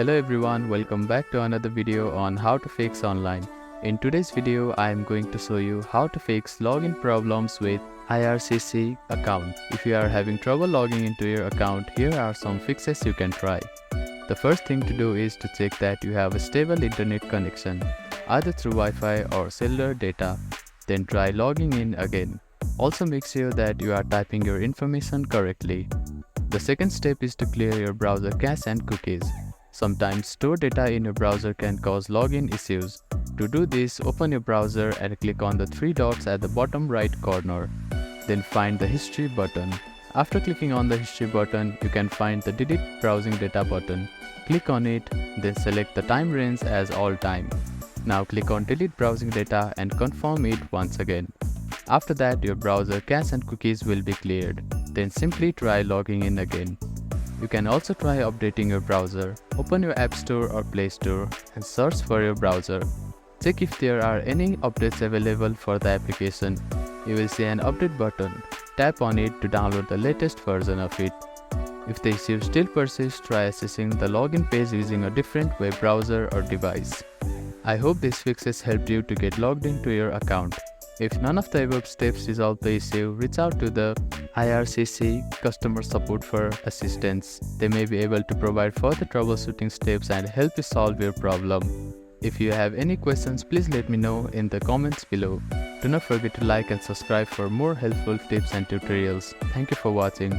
Hello everyone, welcome back to another video on how to fix online. In today's video, I am going to show you how to fix login problems with IRCC account. If you are having trouble logging into your account, here are some fixes you can try. The first thing to do is to check that you have a stable internet connection, either through Wi-Fi or cellular data. Then try logging in again. Also make sure that you are typing your information correctly. The second step is to clear your browser cache and cookies. Sometimes stored data in your browser can cause login issues. To do this, open your browser and click on the three dots at the bottom right corner. Then find the History button. After clicking on the History button, you can find the Delete Browsing Data button. Click on it, then select the time range as all time. Now click on Delete Browsing Data and confirm it once again. After that, your browser cache and cookies will be cleared. Then simply try logging in again. You can also try updating your browser. Open your App Store or Play Store and search for your browser. Check if there are any updates available for the application. You will see an update button. Tap on it to download the latest version of it. If the issue still persists, try accessing the login page using a different web browser or device. I hope these fixes helped you to get logged into your account. If none of the above steps resolve the issue, reach out to the IRCC customer support for assistance. They may be able to provide further troubleshooting steps and help you solve your problem. If you have any questions, please let me know in the comments below. Do not forget to like and subscribe for more helpful tips and tutorials. Thank you for watching.